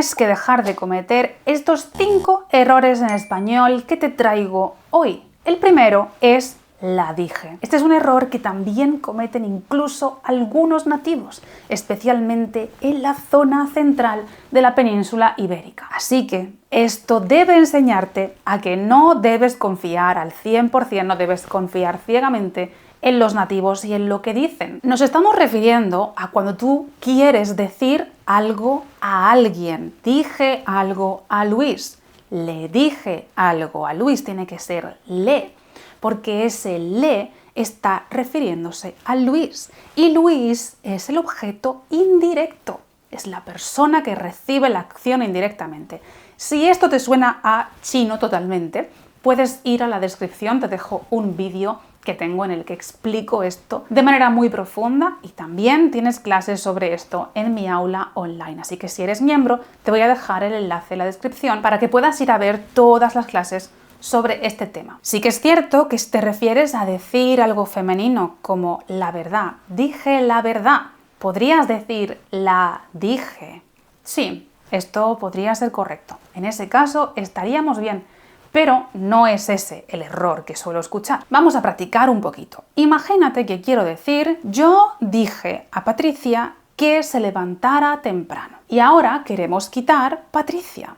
tienes que dejar de cometer estos 5 errores en español que te traigo hoy. El primero es la dije. Este es un error que también cometen incluso algunos nativos, especialmente en la zona central de la península ibérica. Así que esto debe enseñarte a que no debes confiar al 100%, no debes confiar ciegamente en los nativos y en lo que dicen. Nos estamos refiriendo a cuando tú quieres decir algo a alguien. Dije algo a Luis. Le dije algo a Luis. Tiene que ser le, porque ese le está refiriéndose a Luis. Y Luis es el objeto indirecto. Es la persona que recibe la acción indirectamente. Si esto te suena a chino totalmente, puedes ir a la descripción, te dejo un vídeo que tengo en el que explico esto de manera muy profunda y también tienes clases sobre esto en mi aula online. Así que si eres miembro, te voy a dejar el enlace en la descripción para que puedas ir a ver todas las clases sobre este tema. Sí que es cierto que te refieres a decir algo femenino como la verdad. Dije la verdad. ¿Podrías decir la dije? Sí, esto podría ser correcto. En ese caso estaríamos bien. Pero no es ese el error que suelo escuchar. Vamos a practicar un poquito. Imagínate que quiero decir, yo dije a Patricia que se levantara temprano. Y ahora queremos quitar Patricia.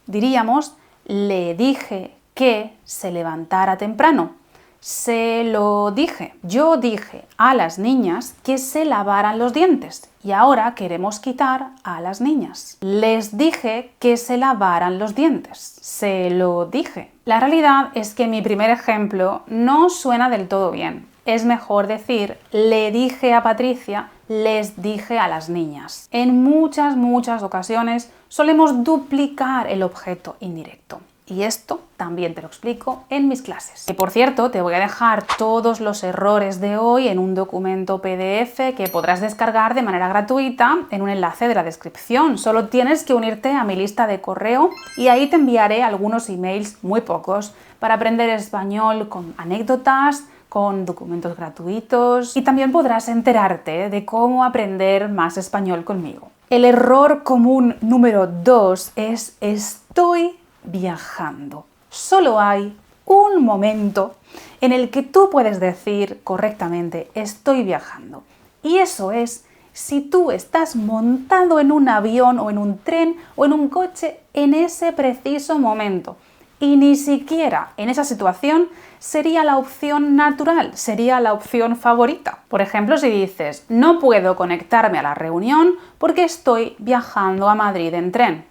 Diríamos, le dije que se levantara temprano. Se lo dije. Yo dije a las niñas que se lavaran los dientes y ahora queremos quitar a las niñas. Les dije que se lavaran los dientes. Se lo dije. La realidad es que mi primer ejemplo no suena del todo bien. Es mejor decir, le dije a Patricia, les dije a las niñas. En muchas ocasiones solemos duplicar el objeto indirecto. Y esto también te lo explico en mis clases. Y por cierto, te voy a dejar todos los errores de hoy en un documento PDF que podrás descargar de manera gratuita en un enlace de la descripción. Solo tienes que unirte a mi lista de correo y ahí te enviaré algunos emails, muy pocos, para aprender español con anécdotas, con documentos gratuitos y también podrás enterarte de cómo aprender más español conmigo. El error común número 2 es estoy viajando. Solo hay un momento en el que tú puedes decir correctamente estoy viajando. Y eso es si tú estás montado en un avión o en un tren o en un coche en ese preciso momento. Y ni siquiera en esa situación sería la opción natural, sería la opción favorita. Por ejemplo, si dices no puedo conectarme a la reunión porque estoy viajando a Madrid en tren.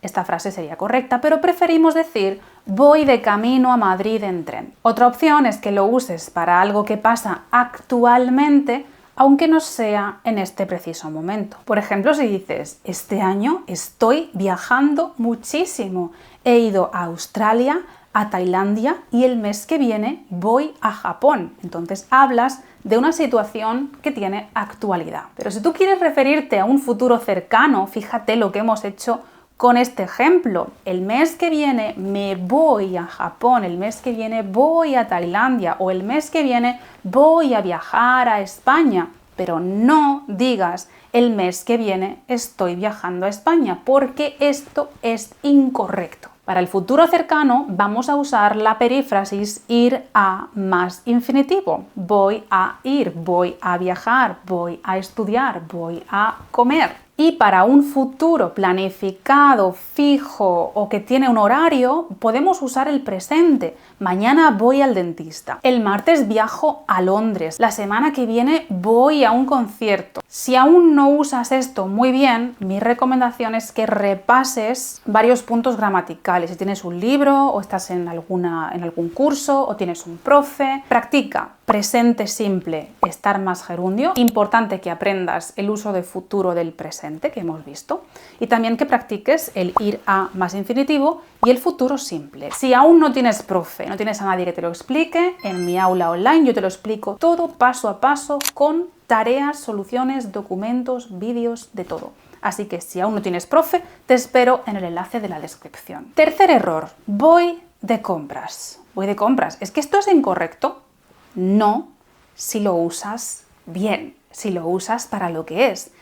Esta frase sería correcta, pero preferimos decir voy de camino a Madrid en tren. Otra opción es que lo uses para algo que pasa actualmente, aunque no sea en este preciso momento. Por ejemplo, si dices este año estoy viajando muchísimo. He ido a Australia, a Tailandia y el mes que viene voy a Japón. Entonces hablas de una situación que tiene actualidad. Pero si tú quieres referirte a un futuro cercano, fíjate lo que hemos hecho con este ejemplo. El mes que viene me voy a Japón, el mes que viene voy a Tailandia o el mes que viene voy a viajar a España. Pero no digas el mes que viene estoy viajando a España, porque esto es incorrecto. Para el futuro cercano vamos a usar la perífrasis ir a más infinitivo. Voy a ir, voy a viajar, voy a estudiar, voy a comer. Y para un futuro planificado, fijo o que tiene un horario, podemos usar el presente. Mañana voy al dentista. El martes viajo a Londres. La semana que viene voy a un concierto. Si aún no usas esto muy bien, mi recomendación es que repases varios puntos gramaticales. Si tienes un libro o estás en algún curso o tienes un profe, practica presente simple, estar más gerundio. Importante que aprendas el uso de futuro del presente que hemos visto y también que practiques el ir a más infinitivo y el futuro simple. Si aún no tienes profe, no tienes a nadie que te lo explique, en mi aula online yo te lo explico todo paso a paso con tareas, soluciones, documentos, vídeos, de todo. Así que si aún no tienes profe, te espero en el enlace de la descripción. Tercer error, voy de compras. Voy de compras. ¿Es que esto es incorrecto? No, si lo usas bien, si lo usas para lo que es.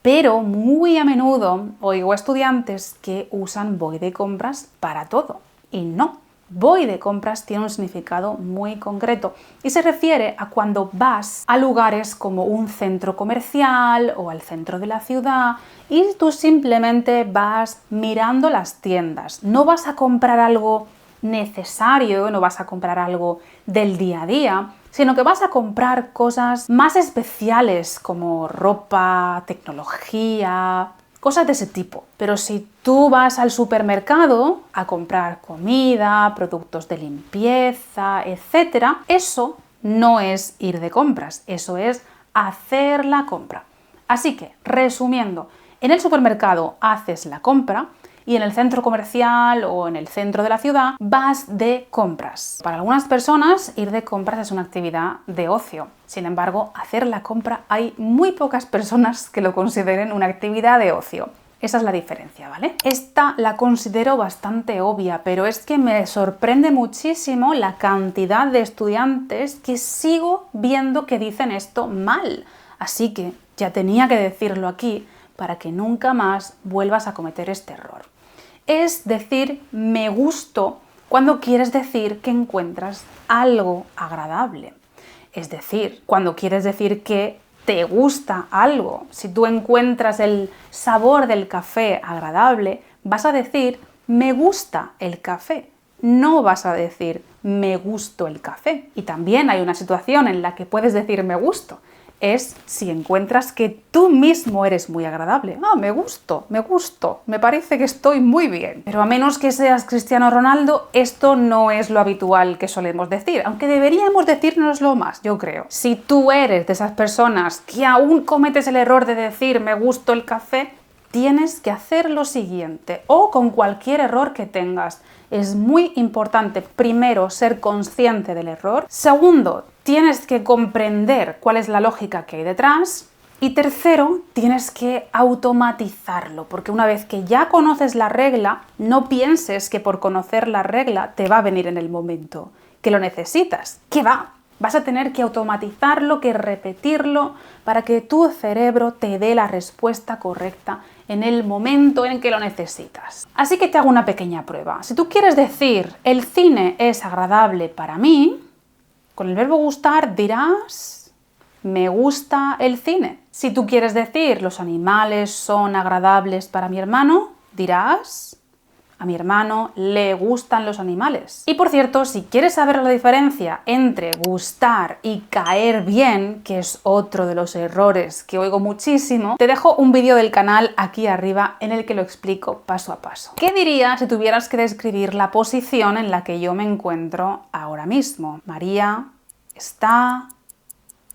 Pero muy a menudo oigo a estudiantes que usan voy de compras para todo. Y no, voy de compras tiene un significado muy concreto y se refiere a cuando vas a lugares como un centro comercial o al centro de la ciudad y tú simplemente vas mirando las tiendas. No vas a comprar algo necesario, no vas a comprar algo del día a día, sino que vas a comprar cosas más especiales como ropa, tecnología, cosas de ese tipo. Pero si tú vas al supermercado a comprar comida, productos de limpieza, etc., eso no es ir de compras, eso es hacer la compra. Así que, resumiendo, en el supermercado haces la compra y en el centro comercial o en el centro de la ciudad vas de compras. Para algunas personas ir de compras es una actividad de ocio. Sin embargo, hacer la compra hay muy pocas personas que lo consideren una actividad de ocio. Esa es la diferencia, ¿vale? Esta la considero bastante obvia, pero es que me sorprende muchísimo la cantidad de estudiantes que sigo viendo que dicen esto mal. Así que ya tenía que decirlo aquí para que nunca más vuelvas a cometer este error. Es decir, me gusto cuando quieres decir que encuentras algo agradable. Es decir, cuando quieres decir que te gusta algo. Si tú encuentras el sabor del café agradable, vas a decir me gusta el café. No vas a decir me gusto el café. Y también hay una situación en la que puedes decir me gusto. Es si encuentras que tú mismo eres muy agradable. Me gusto, me parece que estoy muy bien. Pero a menos que seas Cristiano Ronaldo, esto no es lo habitual que solemos decir, aunque deberíamos decírnoslo más, yo creo. Si tú eres de esas personas que aún cometes el error de decir me gusto el café, tienes que hacer lo siguiente, o con cualquier error que tengas. Es muy importante, primero, ser consciente del error. Segundo, tienes que comprender cuál es la lógica que hay detrás. Y tercero, tienes que automatizarlo, porque una vez que ya conoces la regla, no pienses que por conocer la regla te va a venir en el momento, que lo necesitas. ¿Qué va? Vas a tener que automatizarlo, que repetirlo, para que tu cerebro te dé la respuesta correcta en el momento en que lo necesitas. Así que te hago una pequeña prueba. Si tú quieres decir el cine es agradable para mí, con el verbo gustar dirás me gusta el cine. Si tú quieres decir los animales son agradables para mi hermano, dirás a mi hermano le gustan los animales. Y por cierto, si quieres saber la diferencia entre gustar y caer bien, que es otro de los errores que oigo muchísimo, te dejo un vídeo del canal aquí arriba en el que lo explico paso a paso. ¿Qué dirías si tuvieras que describir la posición en la que yo me encuentro ahora mismo? María está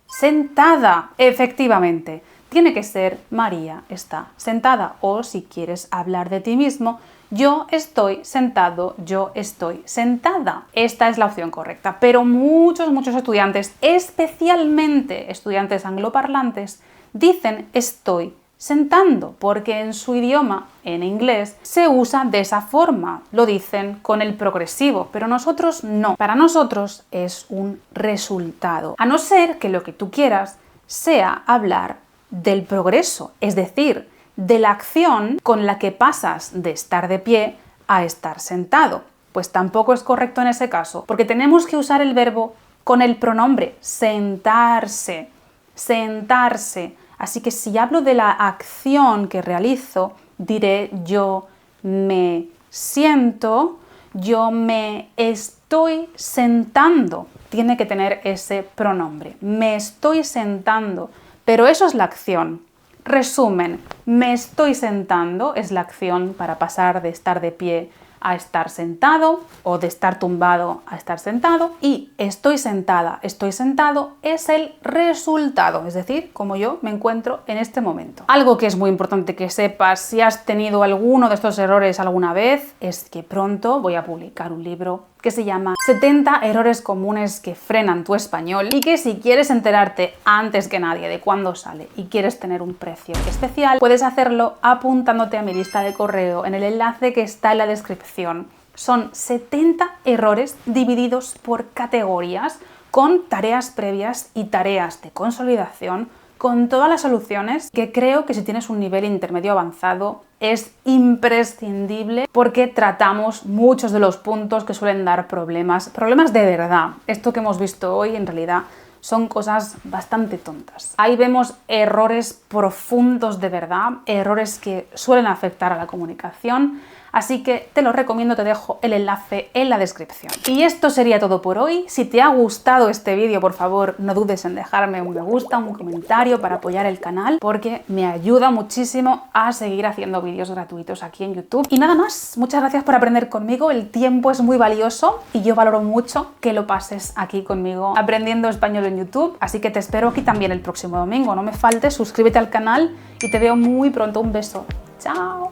sentada. Efectivamente, tiene que ser María está sentada. O si quieres hablar de ti mismo, yo estoy sentado, yo estoy sentada. Esta es la opción correcta, pero muchos estudiantes, especialmente estudiantes angloparlantes, dicen estoy sentando, porque en su idioma, en inglés, se usa de esa forma. Lo dicen con el progresivo, pero nosotros no. Para nosotros es un resultado. A no ser que lo que tú quieras sea hablar del progreso, es decir, de la acción con la que pasas de estar de pie a estar sentado. Pues tampoco es correcto en ese caso, porque tenemos que usar el verbo con el pronombre sentarse, sentarse. Así que si hablo de la acción que realizo, diré yo me siento, yo me estoy sentando. Tiene que tener ese pronombre. Me estoy sentando, pero eso es la acción. Resumen, me estoy sentando es la acción para pasar de estar de pie a estar sentado o de estar tumbado a estar sentado, y estoy sentada, estoy sentado es el resultado, es decir, como yo me encuentro en este momento. Algo que es muy importante que sepas si has tenido alguno de estos errores alguna vez es que pronto voy a publicar un libro que se llama 70 errores comunes que frenan tu español, y que si quieres enterarte antes que nadie de cuándo sale y quieres tener un precio especial, puedes hacerlo apuntándote a mi lista de correo en el enlace que está en la descripción. Son 70 errores divididos por categorías con tareas previas y tareas de consolidación con todas las soluciones que creo que si tienes un nivel intermedio avanzado es imprescindible porque tratamos muchos de los puntos que suelen dar problemas de verdad. Esto que hemos visto hoy en realidad son cosas bastante tontas. Ahí vemos errores profundos de verdad, errores que suelen afectar a la comunicación. Así que te lo recomiendo, te dejo el enlace en la descripción. Y esto sería todo por hoy. Si te ha gustado este vídeo, por favor, no dudes en dejarme un me gusta, un comentario para apoyar el canal, porque me ayuda muchísimo a seguir haciendo vídeos gratuitos aquí en YouTube. Y nada más, muchas gracias por aprender conmigo. El tiempo es muy valioso y yo valoro mucho que lo pases aquí conmigo aprendiendo español en YouTube. Así que te espero aquí también el próximo domingo. No me faltes, suscríbete al canal y te veo muy pronto. Un beso. ¡Chao!